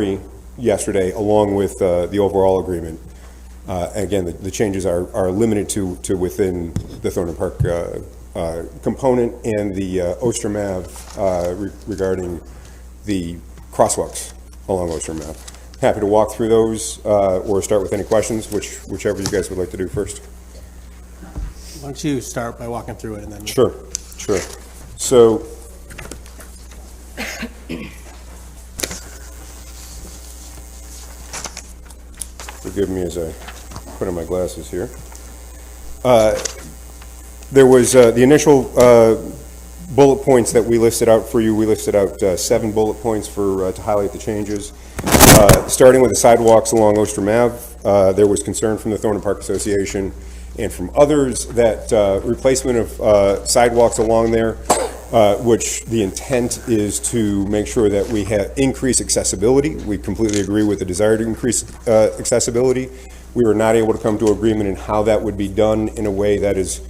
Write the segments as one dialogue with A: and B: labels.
A: summary yesterday, along with the overall agreement. Again, the changes are limited to within the Thornton Park component and the Ostrom Ave regarding the crosswalks along Ostrom Ave. Happy to walk through those or start with any questions, whichever you guys would like to do first.
B: Why don't you start by walking through it and then...
A: Sure. So, forgive me as I put on my glasses here. There was the initial bullet points that we listed out for you. We listed out 7 bullet points to highlight the changes. Starting with the sidewalks along Ostrom Ave, there was concern from the Thornton Park Association and from others that replacement of sidewalks along there, which the intent is to make sure that we have increased accessibility. We completely agree with the desire to increase accessibility. We were not able to come to agreement in how that would be done in a way that is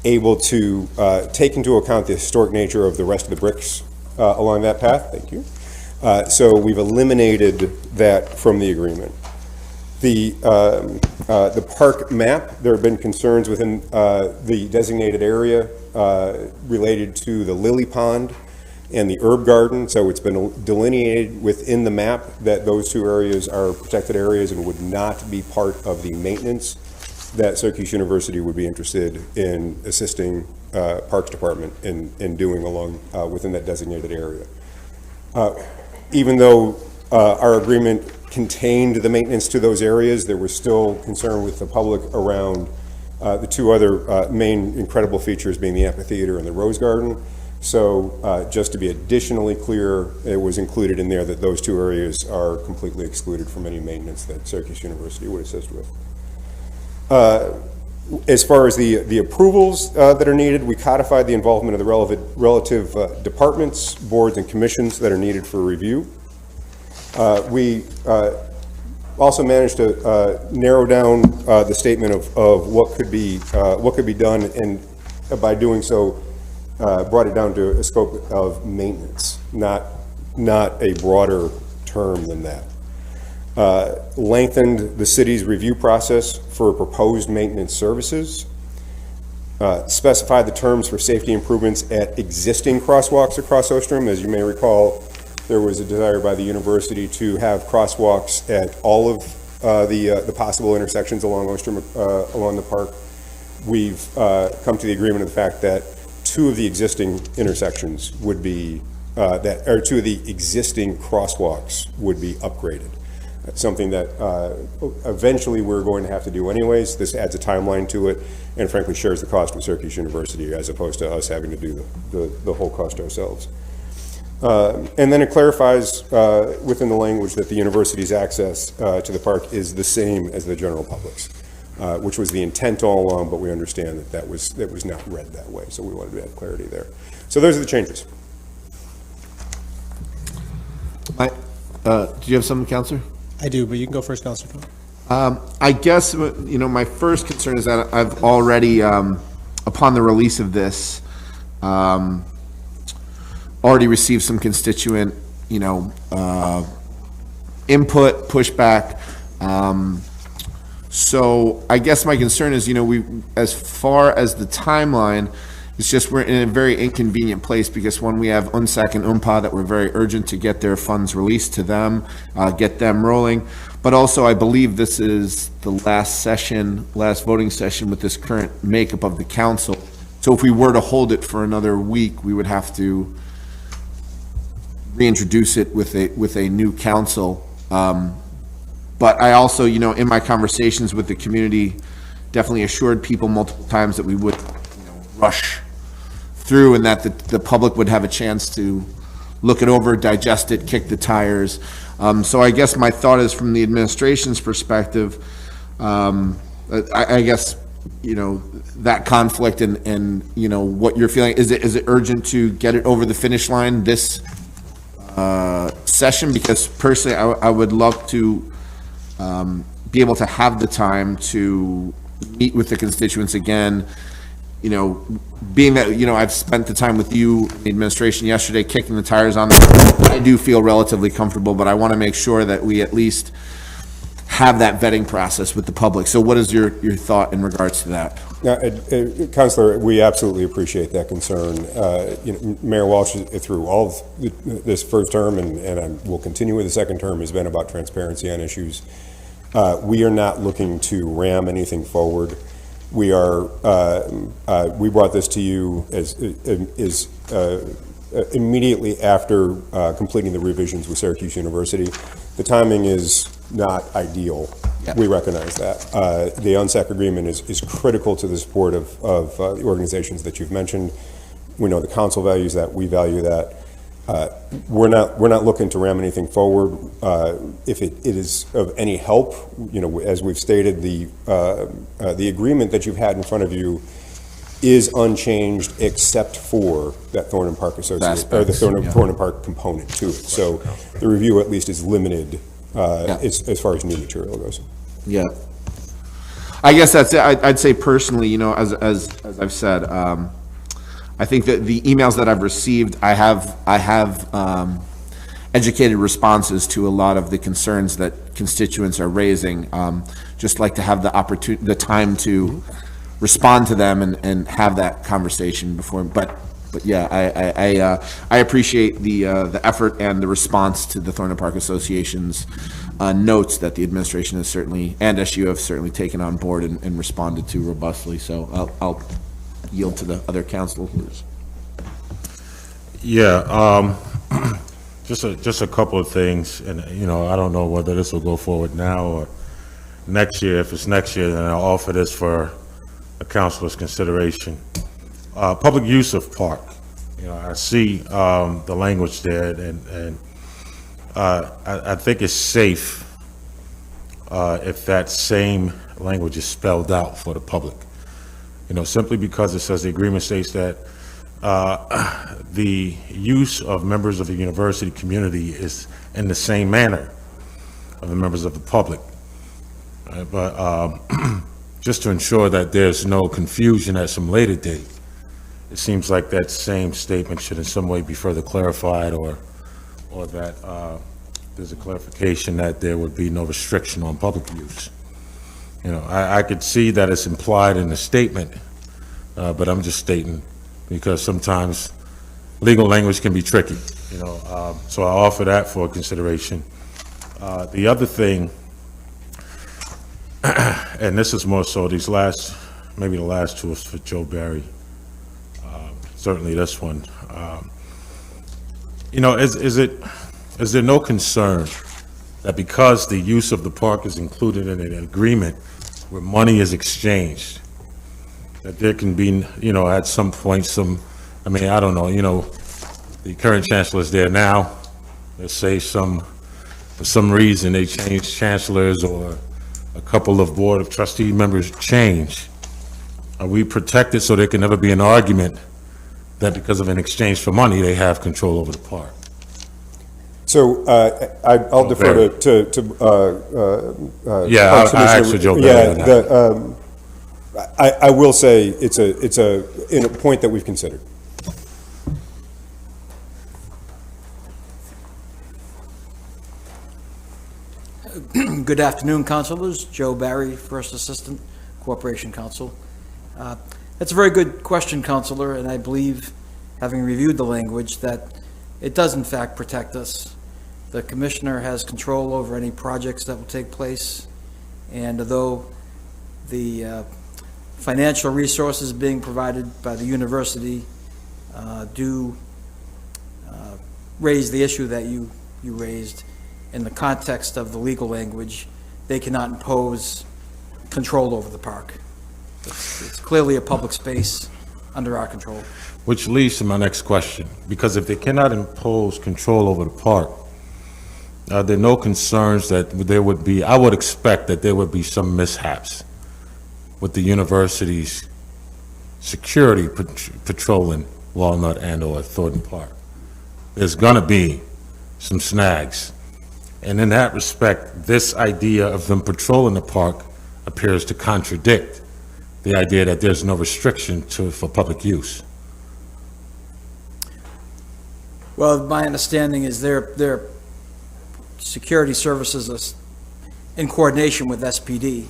A: able to take into account the historic nature of the rest of the bricks along that path. Thank you. So we've eliminated that from the agreement. The park map, there have been concerns within the designated area related to the lily pond and the herb garden. So it's been delineated within the map that those 2 areas are protected areas and would not be part of the maintenance that Syracuse University would be interested in assisting Parks Department in doing along within that designated area. Even though our agreement contained the maintenance to those areas, there was still concern with the public around the 2 other main incredible features being the amphitheater and the rose garden. So just to be additionally clear, it was included in there that those 2 areas are completely excluded from any maintenance that Syracuse University would assist with. As far as the approvals that are needed, we codified the involvement of the relative departments, boards, and commissions that are needed for review. We also managed to narrow down the statement of what could be done, and by doing so, brought it down to a scope of maintenance, not a broader term than that. Lengthened the city's review process for proposed maintenance services, specified the terms for safety improvements at existing crosswalks across Ostrom. As you may recall, there was a desire by the university to have crosswalks at all of the possible intersections along Ostrom, along the park. We've come to the agreement of the fact that 2 of the existing intersections would be, 2 of the existing crosswalks would be upgraded. That's something that eventually we're going to have to do anyways. This adds a timeline to it and frankly shares the cost with Syracuse University as opposed to us having to do the whole cost ourselves. And then it clarifies within the language that the university's access to the park is the same as the general public's, which was the intent all along, but we understand that was not read that way, so we wanted to add clarity there. So those are the changes.
C: Do you have something, Counselor?
B: I do, but you can go first, Counselor Phil.
C: I guess, my first concern is that I've already, upon the release of this, already received some constituent, input, pushback. So I guess my concern is, as far as the timeline, it's just we're in a very inconvenient place because when we have UNSAC and UMPA that were very urgent to get their funds released to them, get them rolling. But also I believe this is the last voting session with this current makeup of the council. So if we were to hold it for another week, we would have to reintroduce it with a new council. But I also, in my conversations with the community, definitely assured people multiple times that we would rush through and that the public would have a chance to look it over, digest it, kick the tires. So I guess my thought is from the administration's perspective, I guess, that conflict and what you're feeling, is it urgent to get it over the finish line this session? Because personally, I would love to be able to have the time to meet with the constituents again you know, being that, you know, I've spent the time with you, the administration yesterday, kicking the tires on this, I do feel relatively comfortable, but I want to make sure that we at least have that vetting process with the public. So what is your thought in regards to that?
A: Counselor, we absolutely appreciate that concern. Mayor Walsh, through all of this first term, and will continue with the second term, has been about transparency on issues. We are not looking to ram anything forward. We brought this to you as immediately after completing the revisions with Syracuse University. The timing is not ideal.
C: Yep.
A: We recognize that. The UNSAC agreement is critical to the support of the organizations that you've mentioned. We know the council values that. We value that. We're not looking to ram anything forward. If it is of any help, as we've stated, the agreement that you've had in front of you is unchanged except for that Thornton Park Association, or the Thornton Park component to it. So the review at least is limited as far as new material goes.
C: Yeah. I guess that's it. I'd say personally, as I've said, I think that the emails that I've received, I have educated responses to a lot of the concerns that constituents are raising. Just like to have the time to respond to them and have that conversation before. But yeah, I appreciate the effort and the response to the Thornton Park Association's notes that the administration has certainly, and SU have certainly taken on board and responded to robustly. So I'll yield to the other councilors.
D: Yeah, just a couple of things, and I don't know whether this will go forward now or next year. If it's next year, then I'll offer this for a councilor's consideration. Public use of park. I see the language there, and I think it's safe if that same language is spelled out for the public. Simply because it says the agreement states that the use of members of the university community is in the same manner of the members of the public. But just to ensure that there's no confusion at some later date, it seems like that same statement should in some way be further clarified, or that there's a clarification that there would be no restriction on public use. I could see that it's implied in the statement, but I'm just stating because sometimes legal language can be tricky, so I offer that for consideration. The other thing, and this is more so maybe the last two is for Joe Barry, certainly this one. Is there no concern that because the use of the park is included in an agreement where money is exchanged, that there can be, at some point I don't know, the current chancellor is there now. Let's say for some reason they change chancellors or a couple of board of trustee members change. Are we protected so there can never be an argument that because of an exchange for money, they have control over the park?
A: So I'll defer to
D: I actually Joe Barry on that.
A: I will say it's a point that we've considered.
E: Good afternoon, councilors. Joe Barry, First Assistant, Corporation Counsel. That's a very good question, councilor, and I believe, having reviewed the language, that it does in fact protect us. The commissioner has control over any projects that will take place, and although the financial resources being provided by the university do raise the issue that you raised, in the context of the legal language, they cannot impose control over the park. It's clearly a public space under our control.
D: Which leads to my next question, because if they cannot impose control over the park, are there no concerns that there would be, I would expect that there would be some mishaps with the university's security patrolling Walnut and or Thornton Park? There's gonna be some snags. And in that respect, this idea of them patrolling the park appears to contradict the idea that there's no restriction for public use.
E: Well, my understanding is their security services is in coordination with SPD.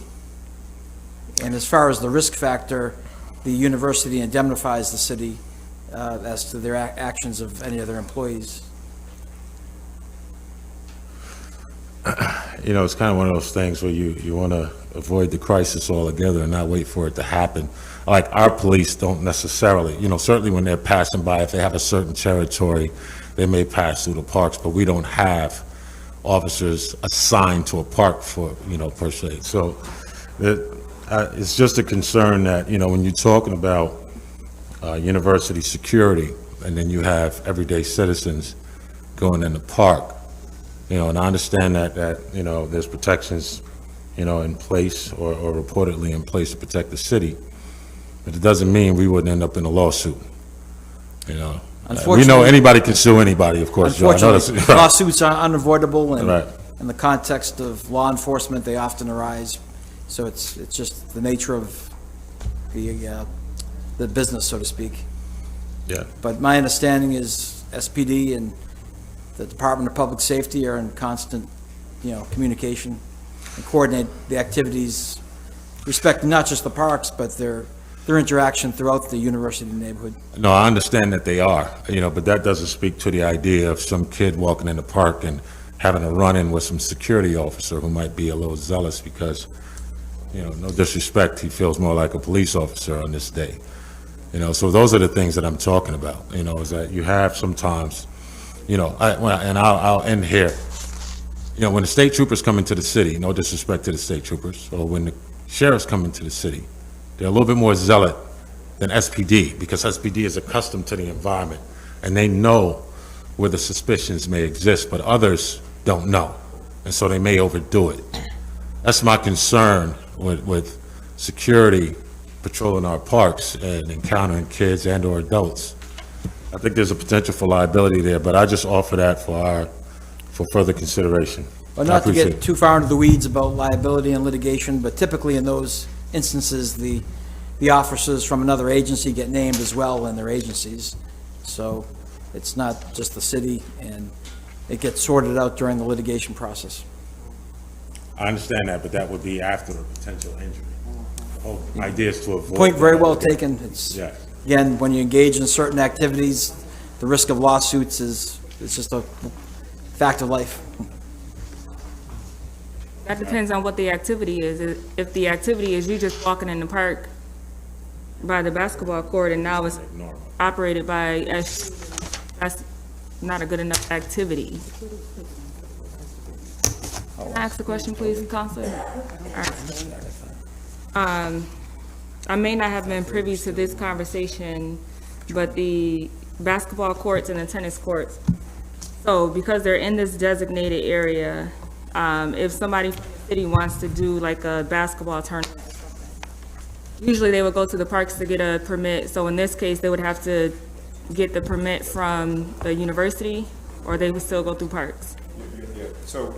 E: And as far as the risk factor, the university indemnifies the city as to their actions of any of their employees.
D: You know, it's kind of one of those things where you want to avoid the crisis altogether and not wait for it to happen. Like, our police don't necessarily, you know, certainly when they're passing by, if they have a certain territory, they may pass through the parks, but we don't have officers assigned to a park for, you know, per se. So it's just a concern that, you know, when you're talking about university security, and then you have everyday citizens going in the park, you know, and I understand that you know, there's protections, you know, in place or reportedly in place to protect the city, but it doesn't mean we wouldn't end up in a lawsuit, you know. We know
E: Unfortunately-
D: anybody can sue anybody, of course, Joe. I know
E: Unfortunately,
D: that's-
E: lawsuits are unavoidable, and
D: Right.
E: in the context of law enforcement, they often arise. So it's just the nature of the business, so to speak.
D: Yeah.
E: But my understanding is SPD and the Department of Public Safety are in constant, you know, communication and coordinate the activities, respecting not just the parks, but their interaction throughout the university neighborhood.
D: No, I understand that they are, you know, but that doesn't speak to the idea of some kid walking in the park and having a run-in with some security officer who might be a little zealous because, you know, no disrespect, he feels more like a police officer on this day. You know, so those are the things that I'm talking about, you know, is that you have sometimes, you know, I'll end here. You know, when the state troopers come into the city, no disrespect to the state troopers, or when the sheriffs come into the city, they're a little bit more zealot than SPD, because SPD is accustomed to the environment, and they know where the suspicions may exist, but others don't know, and so they may overdo it. That's my concern with security patrolling our parks and encountering kids and or adults. I think there's a potential for liability there, but I just offer that for further consideration.
E: Well,
D: I
E: not to
D: appreciate
E: get
D: it.
E: too far into the weeds about liability and litigation, but typically in those instances, the officers from another agency get named as well in their agencies. So it's not just the city, and it gets sorted out during the litigation process.
D: I understand that, but that would be after a potential injury. The whole idea is to avoid.
E: Point very
D: that.
E: well taken. It's,
D: Yeah.
E: again, when you engage in certain activities, the risk of lawsuits is just a fact of life.
F: That depends on what the activity is. If the activity is you just walking in the park by the basketball court and now it's operated by that's not a good enough activity. Can I ask the question, please, Counselor? All right. I may not have been privy to this conversation, but the basketball courts and the tennis courts, so because they're in this designated area, if somebody from the city wants to do like a basketball tournament, usually they would go to the parks to get a permit. So in this case, they would have to get the permit from the university, or they would still go through parks.
A: So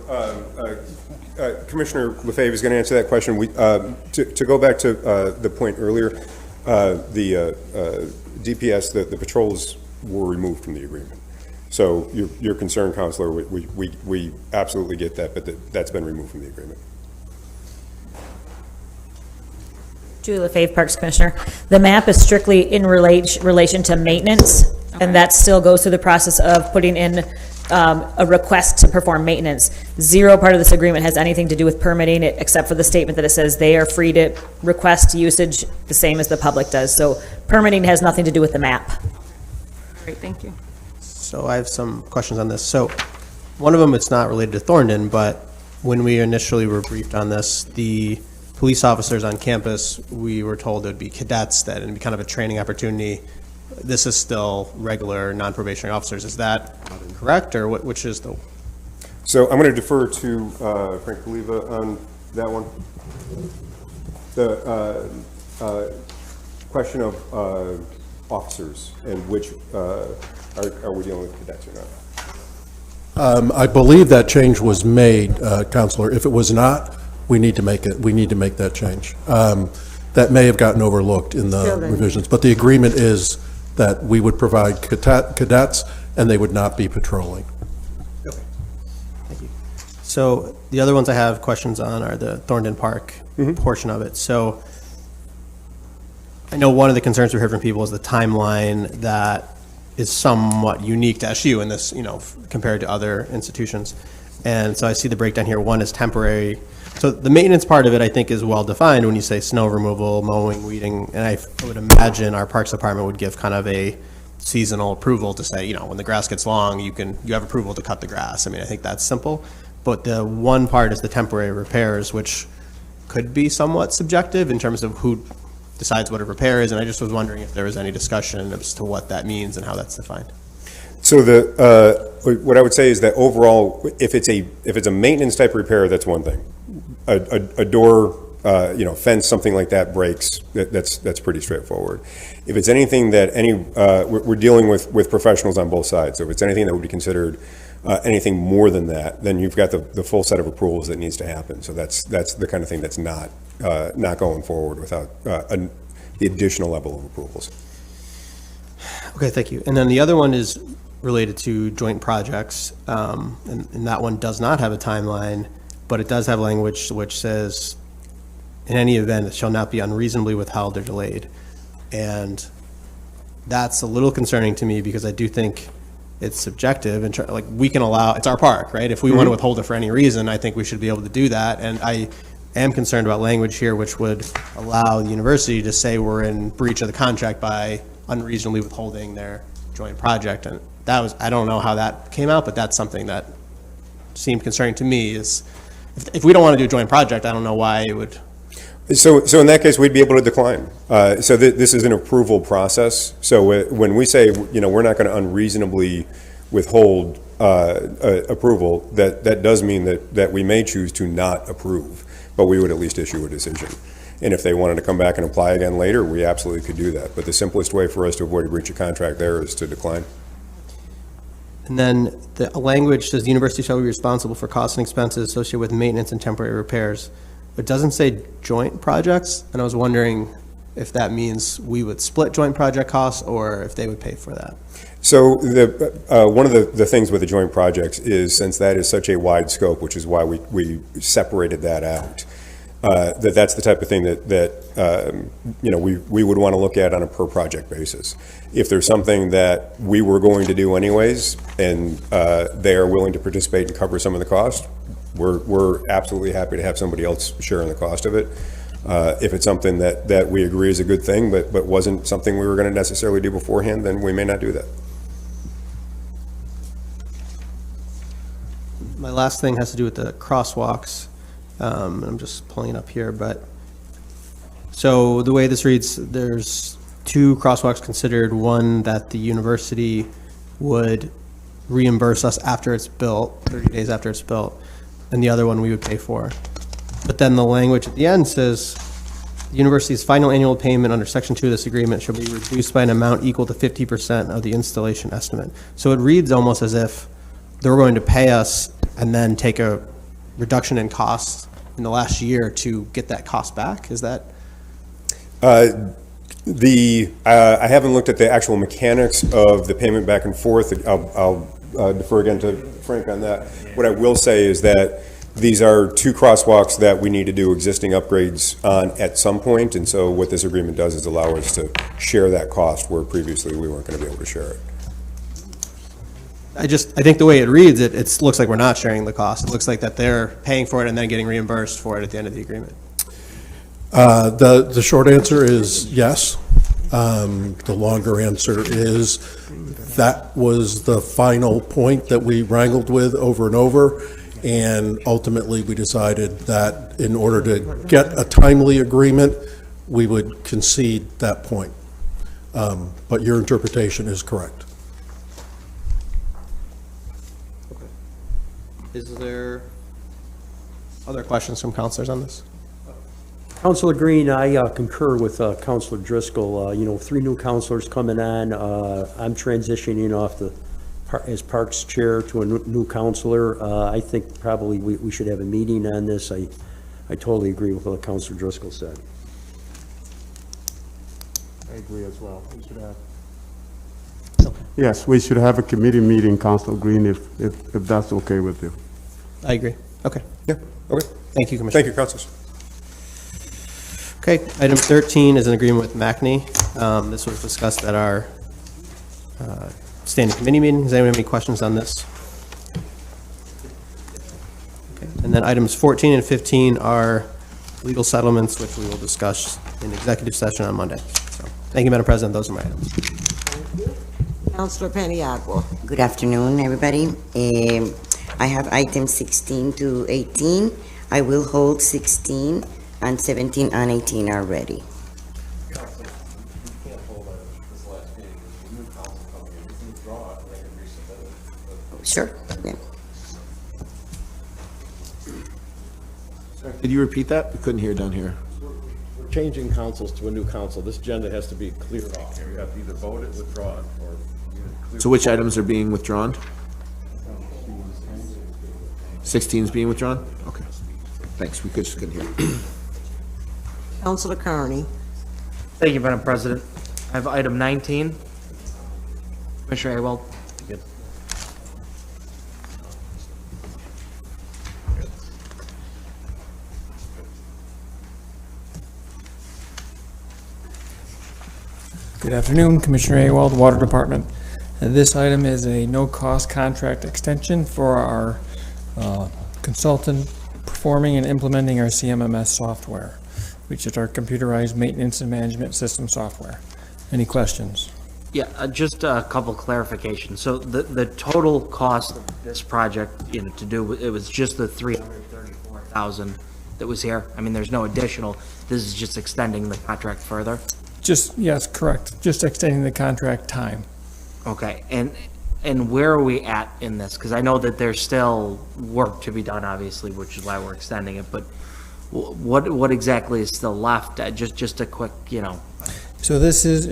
A: Commissioner Lefebvre is going to answer that question. To go back to the point earlier, the DPS, the patrols were removed from the agreement. So your concern, Counselor, we absolutely get that, but that's been removed from the agreement.
G: Julie Lefebvre, Parks Commissioner. The map is strictly in relation to maintenance, and that still goes through the process of putting in a request to perform maintenance. Zero part of this agreement has anything to do with permitting it, except for the statement that it says they are free to request usage the same as the public does. So permitting has nothing to do with the map.
F: Great, thank you.
B: So I have some questions on this. So one of them, it's not related to Thorndon, but when we initially were briefed on this, the police officers on campus, we were told it would be cadets, that it'd be kind of a training opportunity. This is still regular non-probationary officers. Is that correct, or which is the?
A: So I'm going to defer to Frank Oliva on that one. The question of officers and which are we dealing with cadets or not?
H: I believe that change was made, Counselor. If it was not, we need to make it. We need to make that change. that may have gotten overlooked in the
G: Building.
H: revisions. But the agreement is that we would provide cadets, and they would not be patrolling.
B: So the other ones I have questions on are the Thorndon Park portion of it. So I know one of the concerns we heard from people is the timeline that is somewhat unique to SU in this, compared to other institutions. And so I see the breakdown here. One is temporary. So the maintenance part of it, I think, is well-defined when you say snow removal, mowing, weeding. And I would imagine our Parks Department would give kind of a seasonal approval to say, when the grass gets long, you have approval to cut the grass. I mean, I think that's simple. But the one part is the temporary repairs, which could be somewhat subjective in terms of who decides what a repair is. And I just was wondering if there was any discussion as to what that means and how that's defined.
A: So what I would say is that overall, if it's a maintenance type repair, that's one thing. A door, fence, something like that breaks, that's pretty straightforward. If it's anything that we're dealing with professionals on both sides. So if it's anything that would be considered anything more than that, then you've got the full set of approvals that needs to happen. So that's the kind of thing that's not going forward without the additional level of approvals.
B: Okay, thank you. And then the other one is related to joint projects, and that one does not have a timeline, but it does have language which says, in any event, it shall not be unreasonably withheld or delayed. And that's a little concerning to me because I do think it's subjective and we can allow, it's our park, right? If we want to withhold it for any reason, I think we should be able to do that. And I am concerned about language here which would allow the university to say we're in breach of the contract by unreasonably withholding their joint project. And that was, I don't know how that came out, but that's something that seemed concerning to me is if we don't want to do a joint project, I don't know why it would.
A: So in that case, we'd be able to decline. So this is an approval process. So when we say, we're not going to unreasonably withhold approval, that does mean that we may choose to not approve, but we would at least issue a decision. And if they wanted to come back and apply again later, we absolutely could do that. But the simplest way for us to avoid a breach of contract there is to decline.
B: And then the language says the university shall be responsible for costs and expenses associated with maintenance and temporary repairs. It doesn't say joint projects, and I was wondering if that means we would split joint project costs or if they would pay for that.
A: So one of the things with the joint projects is, since that is such a wide scope, which is why we separated that out, that's the type of thing that we would want to look at on a per project basis. If there's something that we were going to do anyways, and they are willing to participate and cover some of the cost, we're absolutely happy to have somebody else sharing the cost of it. If it's something that we agree is a good thing, but wasn't something we were going to necessarily do beforehand, then we may not do that.
B: My last thing has to do with the crosswalks. I'm just pulling it up here, but so the way this reads, there's two crosswalks considered, one that the university would reimburse us after it's built, 30 days after it's built, and the other one we would pay for. But then the language at the end says, the university's final annual payment under Section 2 of this agreement shall be reduced by an amount equal to 50% of the installation estimate. So it reads almost as if they're going to pay us and then take a reduction in costs in the last year to get that cost back. Is that?
A: I haven't looked at the actual mechanics of the payment back and forth. I'll defer again to Frank on that. What I will say is that these are two crosswalks that we need to do existing upgrades on at some point, and so what this agreement does is allow us to share that cost where previously we weren't going to be able to share it.
B: I think the way it reads, it looks like we're not sharing the cost. It looks like that they're paying for it and then getting reimbursed for it at the end of the agreement.
H: The short answer is yes. The longer answer is that was the final point that we wrangled with over and over, and ultimately we decided that in order to get a timely agreement, we would concede that point. But your interpretation is correct.
B: Is there other questions from counselors on this?
I: Councilor Green, I concur with Councilor Driscoll. 3 new counselors coming on. I'm transitioning off as Parks Chair to a new counselor. I think probably we should have a meeting on this. I totally agree with what Councilor Driscoll said.
J: I agree as well. We should have. Yes, we should have a committee meeting, Council Green, if that's okay with you.
B: I agree. Okay.
A: Yeah, okay.
B: Thank you, Commissioner.
A: Thank you, councilors.
B: Okay, item 13 is an agreement with MACNY. This was discussed at our standing committee meeting. Does anyone have any questions on this? Okay. And then items 14 and 15 are legal settlements, which we will discuss in executive session on Monday. So, thank you, Madam President. Those are my items.
K: Councilor Paniagua.
L: Good afternoon, everybody. I have items 16 to 18. I will hold 16, and 17 and 18 are ready. Sure, yeah.
C: Did you repeat that? We couldn't hear down here.
M: We're changing councils to a new council. This agenda has to be cleared off. You have to either vote it, withdraw it, or clear.
C: So which items are being withdrawn? 16 is being withdrawn? Okay. Thanks, we just couldn't hear.
K: Councilor Carney.
N: Thank you, Madam President. I have item 19. Commissioner Awald. Good.
O: Good afternoon, Commissioner Awald, Water Department. This item is a no-cost contract extension for our consultant performing and implementing our CMMS software, which is our computerized maintenance and management system software. Any questions?
N: Yeah, just a couple clarifications. So the total cost of this project, to do, it was just the $334,000 that was here? I mean, there's no additional, this is just extending the contract further?
O: Just, yes, correct. Just extending the contract time.
N: Okay, and where are we at in this? Because I know that there's still work to be done, obviously, which is why we're extending it, but what exactly is still left? Just a quick,
O: So this is,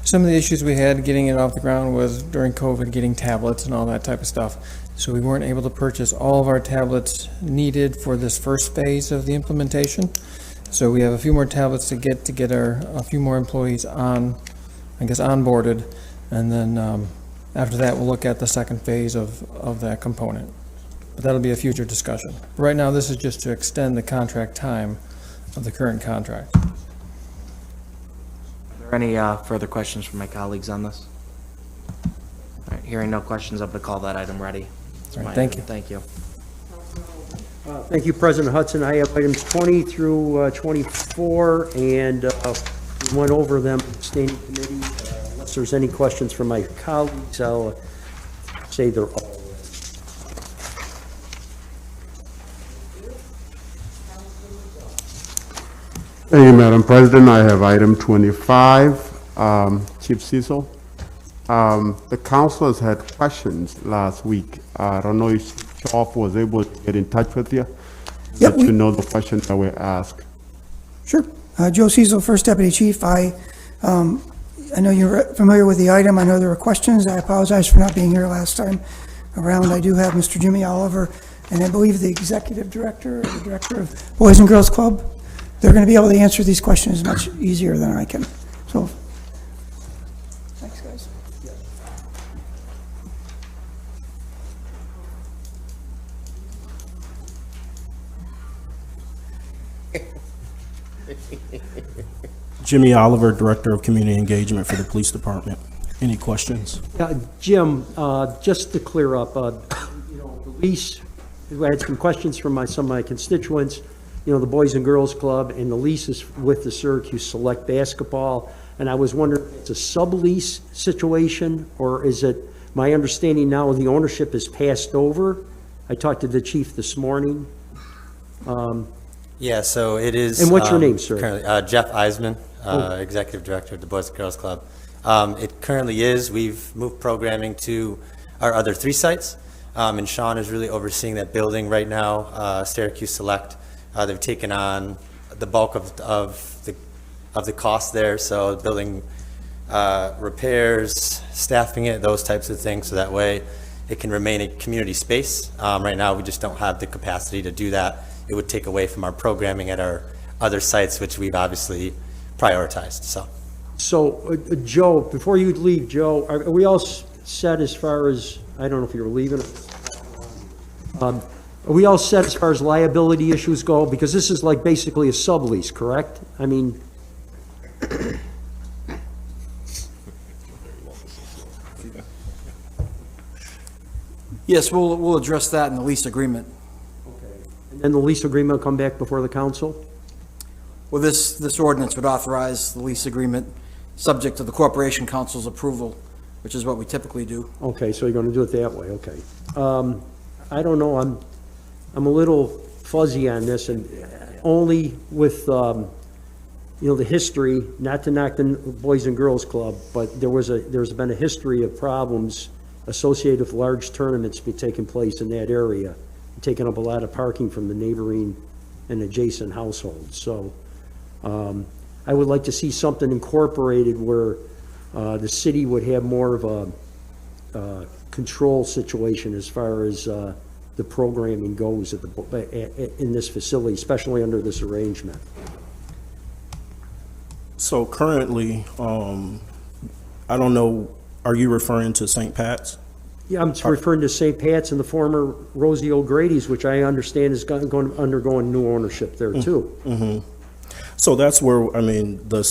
O: some of the issues we had getting it off the ground was during COVID, getting tablets and all that type of stuff. So we weren't able to purchase all of our tablets needed for this first phase of the implementation. So we have a few more tablets to get a few more employees onboarded. And then after that, we'll look at the second phase of that component. But that'll be a future discussion. Right now, this is just to extend the contract time of the current contract.
N: Are there any further questions from my colleagues on this? All right, hearing no questions, I'm going to call that item ready.
O: All right, thank you.
N: Thank you.
I: Thank you, President Hudson. I have items 20 through 24, and we went over them in the standing committee. Unless there's any questions from my colleagues, I'll say they're all.
J: Thank you, Madam President. I have item 25, Chief Cecil. The councilors had questions last week. I don't know if Chief was able to get in touch with you, let you know the questions that were asked.
P: Sure. Joe Cecil, First Deputy Chief. I know you're familiar with the item. I know there were questions. I apologize for not being here last time around. I do have Mr. Jimmy Oliver, and I believe the Executive Director, or the Director of Boys and Girls Club. They're going to be able to answer these questions much easier than I can. So, thanks, guys.
Q: Jimmy Oliver, Director of Community Engagement for the Police Department. Any questions?
I: Jim, just to clear up, the lease, I had some questions from some of my constituents. The Boys and Girls Club, and the lease is with the Syracuse Select Basketball. And I was wondering, it's a sublease situation, or is it, my understanding now, the ownership is passed over? I talked to the chief this morning.
R: Yeah, so it is.
I: And what's your name, sir?
R: Currently, Jeff Eisman, Executive Director of the Boys and Girls Club. It currently is. We've moved programming to our other 3 sites, and Sean is really overseeing that building right now, Syracuse Select. They've taken on the bulk of the cost there, so building repairs, staffing it, those types of things, so that way it can remain a community space. Right now, we just don't have the capacity to do that. It would take away from our programming at our other sites, which we've obviously prioritized. So,
I: So, Joe, before you leave, Joe, are we all set as far as, I don't know if you're leaving? Are we all set as far as liability issues go? Because this is like basically a sublease, correct? I mean,
E: Yes, we'll address that in the lease agreement.
I: and then the lease agreement will come back before the council?
E: Well, this ordinance would authorize the lease agreement, subject to the Corporation Council's approval, which is what we typically do.
I: Okay, so you're gonna do it that way, okay. I don't know, I'm a little fuzzy on this, and only with, the history, not to knock the Boys and Girls Club, but there's been a history of problems associated with large tournaments be taking place in that area, taking up a lot of parking from the neighboring and adjacent households. So, I would like to see something incorporated where, the city would have more of a, control situation as far as, the programming goes in this facility, especially under this arrangement.
Q: So currently, I don't know, are you referring to St. Pat's?
I: Yeah, I'm referring to St. Pat's and the former Rosie O'Grady's, which I understand is undergoing new ownership there too.
Q: So that's where, I mean, the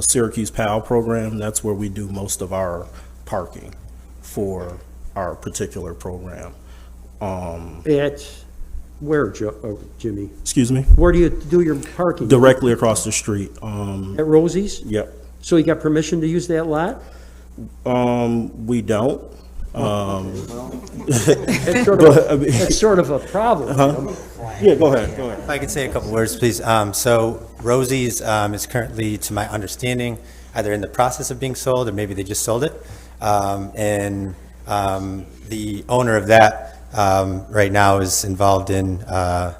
Q: Syracuse PAL program, that's where we do most of our parking for our particular program.
I: At where, Jimmy?
Q: Excuse me?
I: Where do you do your parking?
Q: Directly across the street.
I: At Rosie's?
Q: Yep.
I: So you got permission to use that lot?
Q: We don't.
I: That's sort of a problem.
Q: Yeah, go ahead.
R: If I could say a couple words, please. So Rosie's is currently, to my understanding, either in the process of being sold or maybe they just sold it. And the owner of that right now is involved in the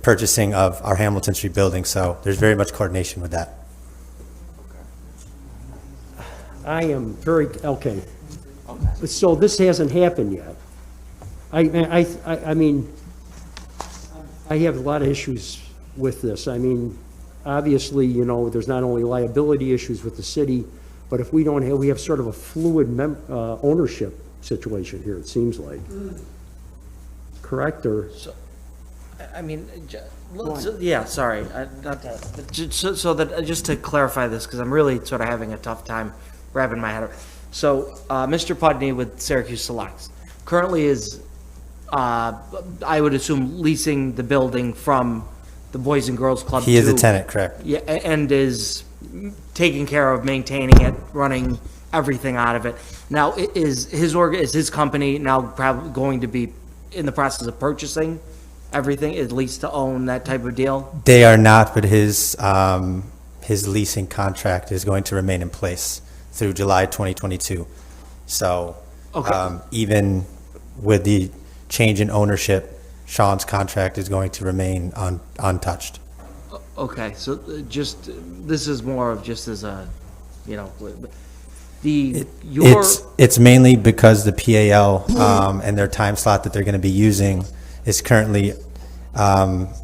R: purchasing of our Hamilton Street building. So there's very much coordination with that.
I: I am very, okay. So this hasn't happened yet. I mean, I have a lot of issues with this. I mean, obviously, there's not only liability issues with the city, but if we don't have, we have sort of a fluid ownership situation here, it seems like. Correct, or?
N: I mean, yeah, sorry, not that, but so that, just to clarify this, because I'm really sort of having a tough time wrapping my head up. So, Mr. Pudney with Syracuse Selects currently is, I would assume, leasing the building from the Boys and Girls Club.
R: He is a tenant, correct?
N: Yeah, and is taking care of maintaining it, running everything out of it. Now, is his company now probably going to be in the process of purchasing everything, at least to own that type of deal?
R: They are not, but his leasing contract is going to remain in place through July 2022. So
N: Okay.
R: even with the change in ownership, Sean's contract is going to remain untouched.
N: Okay, so just, this is more of just as a,
R: It's mainly because the PAL and their time slot that they're going to be using is currently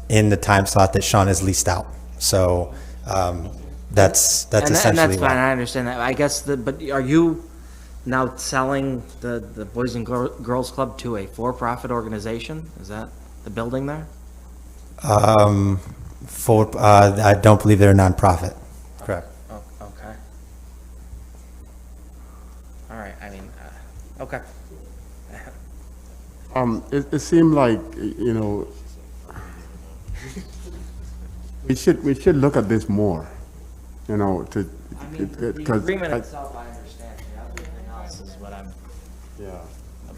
R: in the time slot that Sean has leased out. So that's essentially
N: and that's
R: why.
N: fine, I understand that. I guess, but are you now selling the Boys and Girls Club to a for-profit organization? Is that the building there?
R: I don't believe they're a nonprofit. Correct.
N: Oh, okay. All right, I mean, okay.
J: It seemed like, we should look at this more,
N: I mean, the
J: because.
N: agreement itself, I understand, everything else is what I'm,
J: Yeah.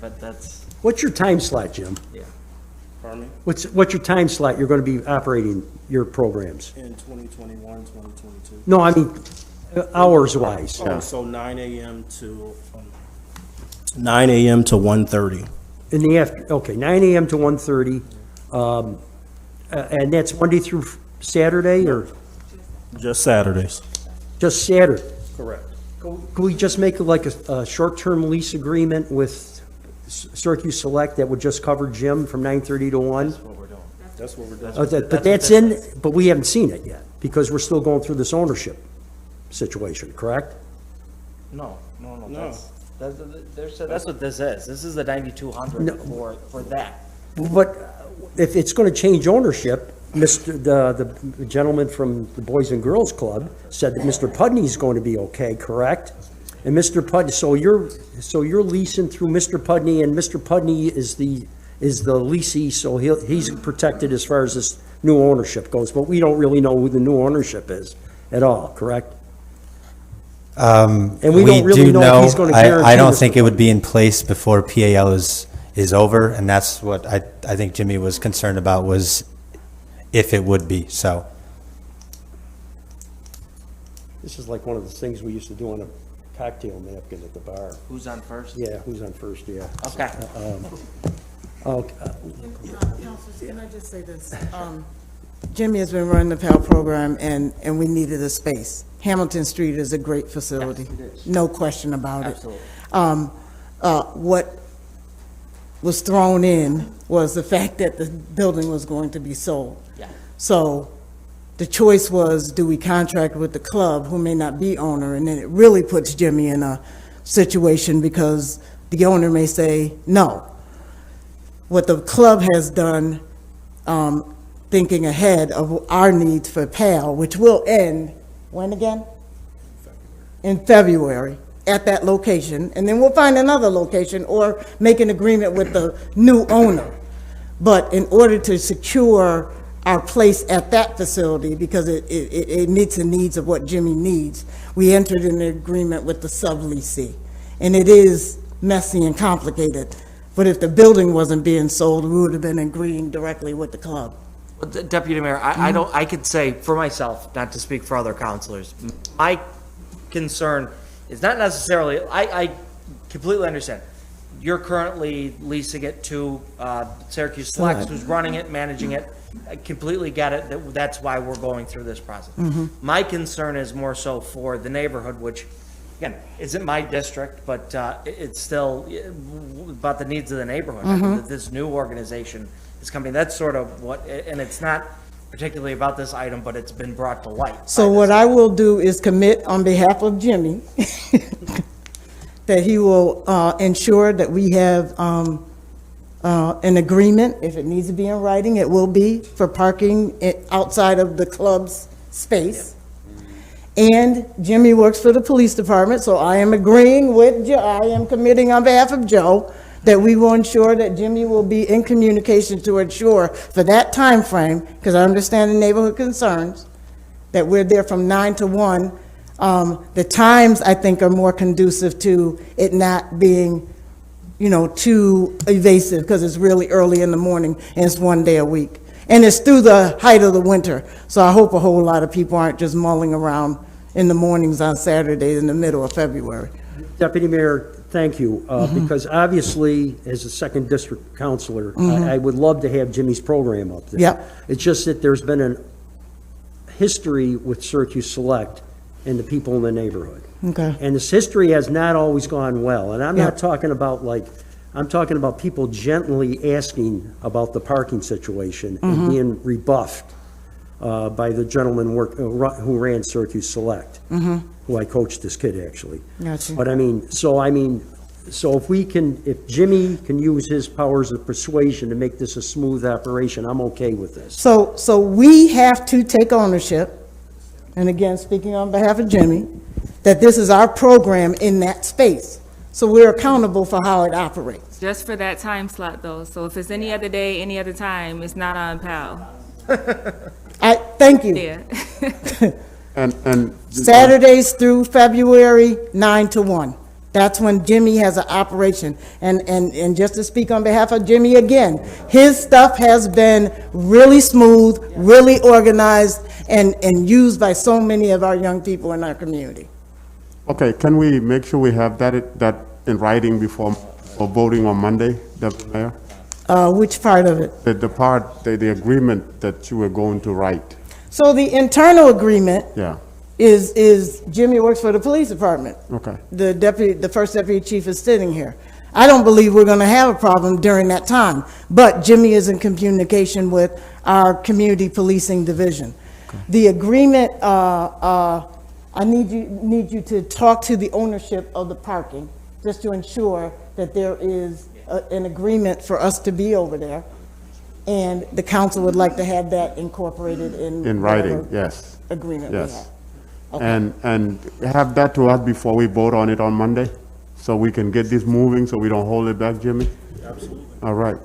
N: but that's,
I: What's your time slot, Jim?
N: yeah.
Q: Pardon me?
I: What's your time slot you're going to be operating your programs?
Q: In 2021, 2022.
I: No, I mean, hours-wise.
Q: Oh, so 9 a.m. to 1:30.
I: In the okay, 9 a.m. to 1:30, and that's Monday through Saturday, or
Q: Just Saturdays.
I: just Saturday?
Q: Correct.
I: Could we just make like a short-term lease agreement with Syracuse Select that would just cover Jim from 9:30 to 1?
Q: That's what we're doing.
I: But that's in, but we haven't seen it yet, because we're still going through this ownership situation, correct?
N: No, that's what this is. This is the 9,200 for that.
I: But if it's going to change ownership, the gentleman from the Boys and Girls Club said that Mr. Pudney's going to be okay, correct? And Mr. Pudney, so you're leasing through Mr. Pudney, and Mr. Pudney is the leasee, so he's protected as far as this new ownership goes, but we don't really know who the new ownership is at all, correct? And we don't really know if he's going to guarantee.
R: I don't think it would be in place before PAL is over, and that's what I think Jimmy was concerned about, was if it would be, so.
I: This is like one of the things we used to do on a cocktail napkin at the bar.
N: Who's on first?
I: Yeah, who's on first, yeah.
N: Okay.
K: Can I just say this? Jimmy has been running the PAL program, and we needed a space. Hamilton Street is a great facility.
N: Yes, it is.
K: No question about
N: Absolutely.
K: it. What was thrown in was the fact that the building was going to be sold.
N: Yeah.
K: So the choice was, do we contract with the club, who may not be owner? And then it really puts Jimmy in a situation because the owner may say no. What the club has done, thinking ahead of our needs for PAL, which will end, when again? In February, at that location, and then we'll find another location or make an agreement with the new owner. But in order to secure our place at that facility, because it meets the needs of what Jimmy needs, we entered in an agreement with the subleasee. And it is messy and complicated, but if the building wasn't being sold, we would have been agreeing directly with the club.
N: Deputy Mayor, I could say for myself, not to speak for other counselors, my concern is not necessarily, I completely understand. You're currently leasing it to Syracuse Flex, who's running it, managing it. I completely get it. That's why we're going through this process. My concern is more so for the neighborhood, which, again, isn't my district, but it's still about the needs of the neighborhood. I mean, that this new organization is coming. That's sort of what, and it's not particularly about this item, but it's been brought to light.
K: So what I will do is commit on behalf of Jimmy that he will ensure that we have an agreement. If it needs to be in writing, it will be for parking outside of the club's space. And Jimmy works for the police department, so I am agreeing with I am committing on behalf of Joe that we will ensure that Jimmy will be in communication to ensure for that time frame, because I understand the neighborhood concerns, that we're there from 9 to 1. The times, I think, are more conducive to it not being, too evasive, because it's really early in the morning and it's one day a week. And it's through the height of the winter, so I hope a whole lot of people aren't just mulling around in the mornings on Saturdays in the middle of February.
I: Deputy Mayor, thank you, because obviously, as a second district counselor, I would love to have Jimmy's program up there.
K: Yep.
I: It's just that there's been a history with Syracuse Select and the people in the neighborhood.
K: Okay.
I: And this history has not always gone well, and I'm not talking about I'm talking about people gently asking about the parking situation and being rebuffed by the gentleman who ran Syracuse Select, who I coached this kid, actually.
K: Gotcha.
I: But so if Jimmy can use his powers of persuasion to make this a smooth operation, I'm okay with this.
K: So we have to take ownership, and again, speaking on behalf of Jimmy, that this is our program in that space. So we're accountable for how it operates.
F: Just for that time slot, though. So if it's any other day, any other time, it's not on PAL.
K: Thank you.
F: Yeah.
J: And
K: Saturdays through February, 9 to 1. That's when Jimmy has an operation. And just to speak on behalf of Jimmy again, his stuff has been really smooth, really organized, and used by so many of our young people in our community.
J: Okay, can we make sure we have that in writing before voting on Monday, Deputy Mayor?
K: Which part of it?
J: The agreement that you were going to write.
K: So the internal agreement
J: Yeah,
K: is Jimmy works for the police department.
J: okay.
K: The first deputy chief is sitting here. I don't believe we're going to have a problem during that time, but Jimmy is in communication with our community policing division. The agreement I need you to talk to the ownership of the parking, just to ensure that there is an agreement for us to be over there. And the council would like to have that incorporated in
J: writing,
K: whatever
J: yes.
K: agreement we
J: Yes.
K: have. Okay.
J: And have that to us before we vote on it on Monday, so we can get this moving, so we don't hold it back, Jimmy?
I: Absolutely.
J: All right.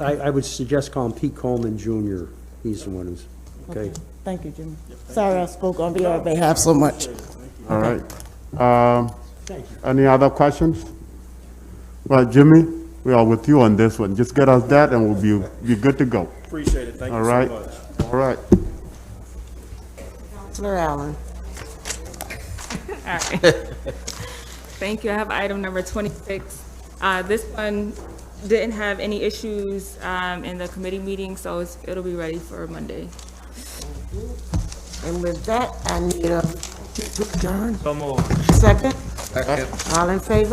I: I would suggest calling Pete Coleman Jr. He's the one who's, okay?
K: Thank you, Jimmy. Sorry I spoke on your behalf so much.
J: All right. Any other questions? Well, Jimmy, we are with you on this one. Just get us that and we'll be good to go.
Q: Appreciate it, thank
J: All
Q: you so
J: right.
Q: much.
J: All right.
K: Councilor Allen.
F: All right. Thank you. I have item number 26. This one didn't have any issues in the committee meeting, so it'll be ready for Monday.
K: And with that, I need a adjourn.
E: So moved.
K: Second? All in favor?